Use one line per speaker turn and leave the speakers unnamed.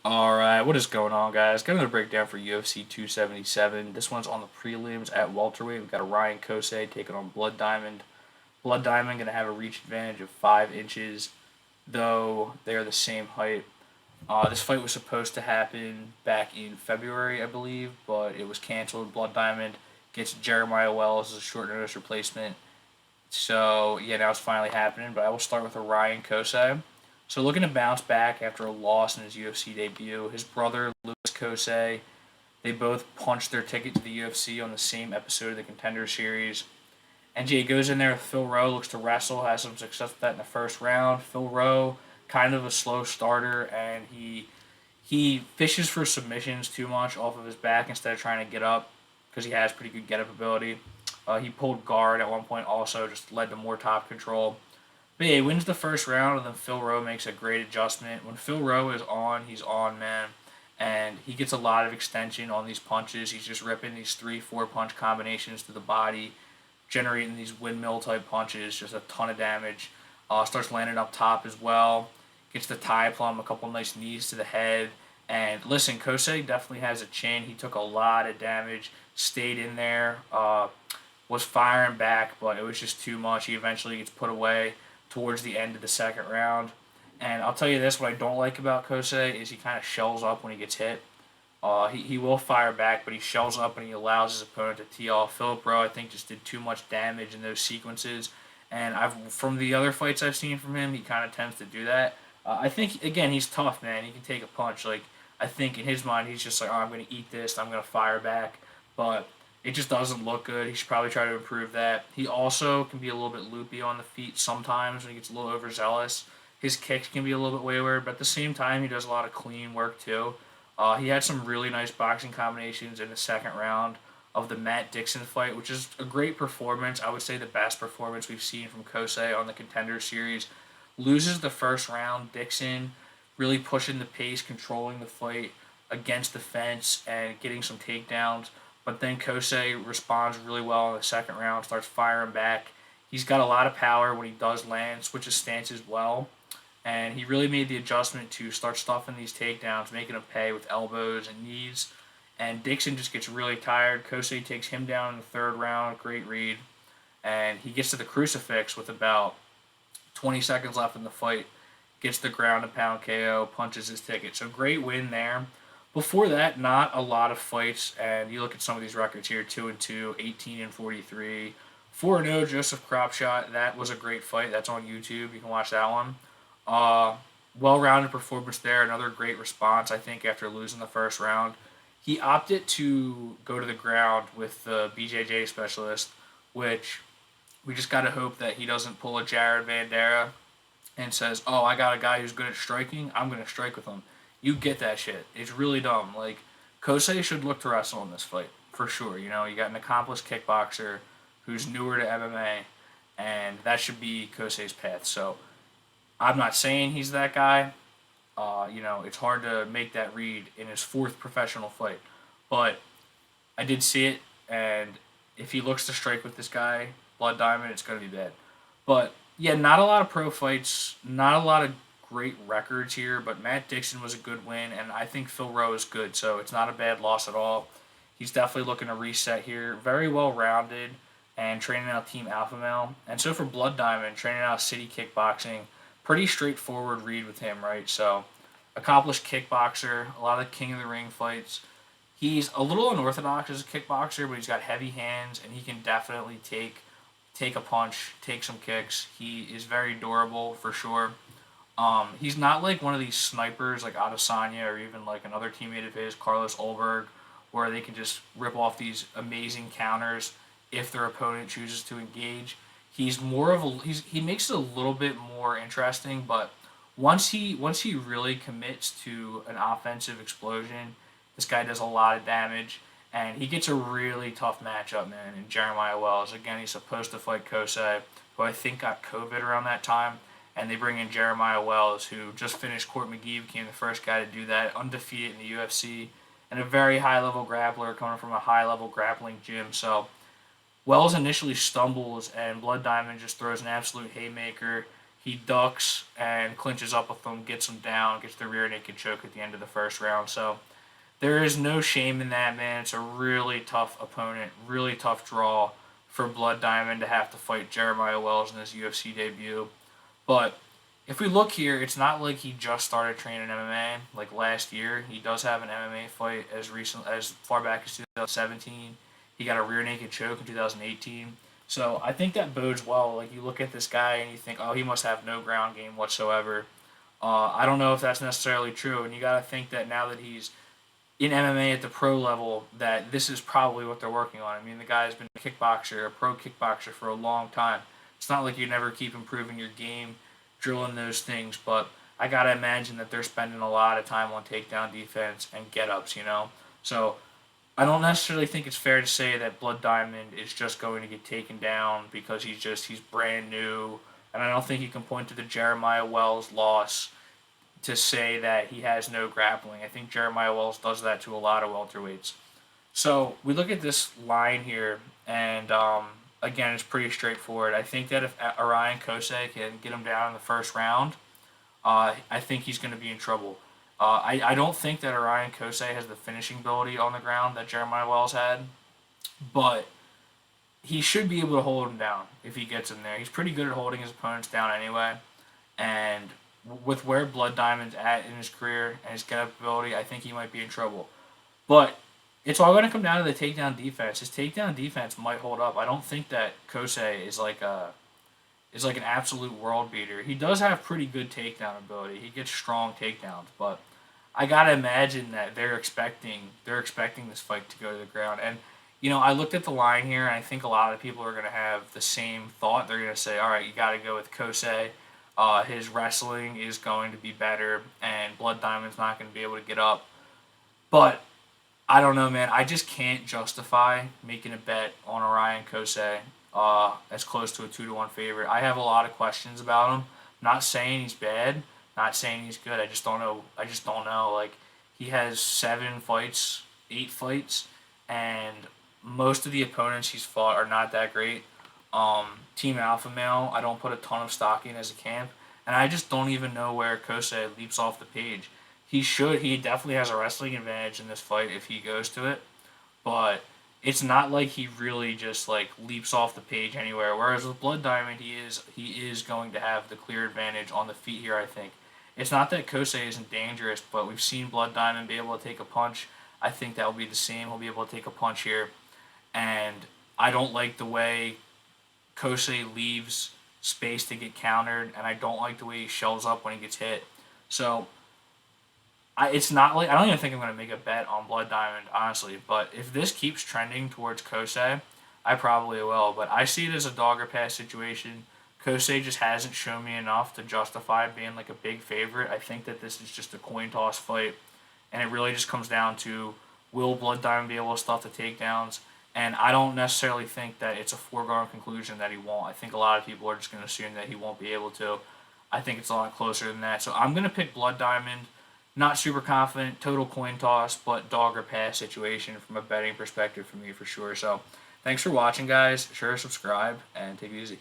Alright, what is going on, guys? Got another breakdown for UFC 277. This one's on the prelims at welterweight. We've got Orion Cosce taking on Blood Diamond. Blood Diamond going to have a reach advantage of 5 inches, though they are the same height. This fight was supposed to happen back in February, I believe, but it was canceled. Blood Diamond gets Jeremiah Wells as a short notice replacement. So, yeah, now it's finally happening, but I will start with Orion Cosce. So, looking to bounce back after a loss in his UFC debut, his brother, Louis Cosce, they both punched their ticket to the UFC on the same episode of the Contender Series. And he goes in there with Phil Rowe, looks to wrestle, has some success with that in the first round. Phil Rowe, kind of a slow starter, and he fishes for submissions too much off of his back instead of trying to get up because he has pretty good get up ability. He pulled guard at one point, also just led to more top control. But yeah, he wins the first round, and then Phil Rowe makes a great adjustment. When Phil Rowe is on, he's on, man. And he gets a lot of extension on these punches. He's just ripping these 3, 4 punch combinations to the body, generating these windmill type punches, just a ton of damage. Starts landing up top as well. Gets the tie plum, a couple nice knees to the head. And listen, Kosei definitely has a chin. He took a lot of damage, stayed in there, was firing back, but it was just too much. He eventually gets put away towards the end of the second round. And I'll tell you this, what I don't like about Kosei is he kind of shells up when he gets hit. He will fire back, but he shells up and he allows his opponent to tee off. Philip Rowe, I think, just did too much damage in those sequences. And from the other fights I've seen from him, he kind of tends to do that. I think, again, he's tough, man. He can take a punch. Like, I think in his mind, he's just like, oh, I'm going to eat this. I'm going to fire back. But it just doesn't look good. He should probably try to improve that. He also can be a little bit loopy on the feet sometimes when he gets a little overzealous. His kicks can be a little bit wayward, but at the same time, he does a lot of clean work too. He had some really nice boxing combinations in the second round of the Matt Dixon fight, which is a great performance. I would say the best performance we've seen from Kosei on the Contender Series. Loses the first round. Dixon really pushing the pace, controlling the fight against the fence, and getting some takedowns. But then Kosei responds really well in the second round, starts firing back. He's got a lot of power when he does land, switches stances well, and he really made the adjustment to start stuffing these takedowns, making them pay with elbows and knees. And Dixon just gets really tired. Kosei takes him down in the third round, great read, and he gets to the crucifix with about 20 seconds left in the fight. Gets the ground and pound KO, punches his ticket. So great win there. Before that, not a lot of fights, and you look at some of these records here: 2-2, 18-43, 4-0. Joseph Cropshot. That was a great fight. That's on YouTube. You can watch that one. Uh, Well-rounded performance there. Another great response, I think, after losing the first round. He opted to go to the ground with the BJJ specialist, which we just got to hope that he doesn't pull a Jared Vandera and says, "Oh, I got a guy who's good at striking. I'm going to strike with him." You get that shit. It's really dumb. Like, Kosei should look to wrestle in this fight for sure. You know, you got an accomplished kickboxer who's newer to MMA, and that should be Kosei's path. So I'm not saying he's that guy. It's hard to make that read in his fourth professional fight, but I did see it, and if he looks to strike with this guy, Blood Diamond, it's going to be bad. But yeah, not a lot of pro fights, not a lot of great records here, but Matt Dixon was a good win, and I think Phil Rowe is good, so it's not a bad loss at all. He's definitely looking to reset here. Very well rounded and training out Team Alpha Male. And so for Blood Diamond, training out City Kickboxing, pretty straightforward read with him, right? So accomplished kickboxer, a lot of King of the Ring fights. He's a little unorthodox as a kickboxer, but he's got heavy hands, and he can definitely take a punch, take some kicks. He is very durable for sure. He's not like one of these snipers like Adesanya or even like another teammate of his, Carlos Olberg, where they can just rip off these amazing counters if their opponent chooses to engage. He's more of a he makes it a little bit more interesting, but once he really commits to an offensive explosion, this guy does a lot of damage, and he gets a really tough matchup, man. In Jeremiah Wells, again, he's supposed to fight Kosei, who I think got COVID around that time, and they bring in Jeremiah Wells, who just finished Court McGee, became the first guy to do that, undefeated in the UFC, and a very high level grappler coming from a high level grappling gym. So Wells initially stumbles, and Blood Diamond just throws an absolute haymaker. he ducks and clinches up with him, gets him down, gets the rear naked choke at the end of the first round. So there is no shame in that, man. It's a really tough opponent, really tough draw for Blood Diamond to have to fight Jeremiah Wells in his UFC debut. But if we look here, it's not like he just started training MMA like last year. He does have an MMA fight as far back as 2017. He got a rear naked choke in 2018. So I think that bodes well. Like you look at this guy and you think, oh, he must have no ground game whatsoever. I don't know if that's necessarily true, and you got to think that now that he's in MMA at the pro level, that this is probably what they're working on. I mean, the guy's been a kickboxer, a pro kickboxer for a long time. It's not like you never keep improving your game, drilling those things, but I gotta imagine that they're spending a lot of time on takedown defense and get ups, you know? So I don't necessarily think it's fair to say that Blood Diamond is just going to get taken down because he's brand new, and I don't think you can point to the Jeremiah Wells loss to say that he has no grappling. I think Jeremiah Wells does that to a lot of welterweights. So we look at this line here, and again, it's pretty straightforward. I think that if Orion Cosce can get him down in the first round, I think he's going to be in trouble. I don't think that Orion Cosce has the finishing ability on the ground that Jeremiah Wells had, but he should be able to hold him down if he gets in there. He's pretty good at holding his opponents down anyway, and with where Blood Diamond's at in his career and his get-up ability, I think he might be in trouble. But it's all going to come down to the takedown defense. His takedown defense might hold up. I don't think that Cosce is like an absolute world beater. He does have pretty good takedown ability. He gets strong takedowns, but I gotta imagine that they're expecting this fight to go to the ground. And I looked at the line here, and I think a lot of people are gonna have the same thought. They're gonna say, "All right, you got to go with Cosce. His wrestling is going to be better, and Blood Diamond's not going to be able to get up." But I don't know, man. I just can't justify making a bet on Orion Cosce as close to a 2-1 favorite. I have a lot of questions about him. Not saying he's bad, not saying he's good. I just don't know. I just don't know. Like he has 7 fights, 8 fights, and most of the opponents he's fought are not that great. Team Alpha Male, I don't put a ton of stock in as a camp, and I just don't even know where Cosce leaps off the page. He definitely has a wrestling advantage in this fight if he goes to it, but it's not like he really just like leaps off the page anywhere. Whereas with Blood Diamond, he is going to have the clear advantage on the feet here. I think it's not that Cosce isn't dangerous, but we've seen Blood Diamond be able to take a punch. I think that will be the same. He'll be able to take a punch here, and I don't like the way Cosce leaves space to get countered, and I don't like the way he shells up when he gets hit. So it's not like I don't even think I'm going to make a bet on Blood Diamond, honestly. But if this keeps trending towards Cosce, I probably will. But I see it as a dog or pass situation. Cosce just hasn't shown me enough to justify being like a big favorite. I think that this is just a coin toss fight, and it really just comes down to will Blood Diamond be able to stuff the takedowns. And I don't necessarily think that it's a foregone conclusion that he won't. I think a lot of people are just going to assume that he won't be able to. I think it's a lot closer than that. So I'm going to pick Blood Diamond. Not super confident, total coin toss, but dog or pass situation from a betting perspective for me for sure. So thanks for watching, guys. Sure, subscribe, and take it easy.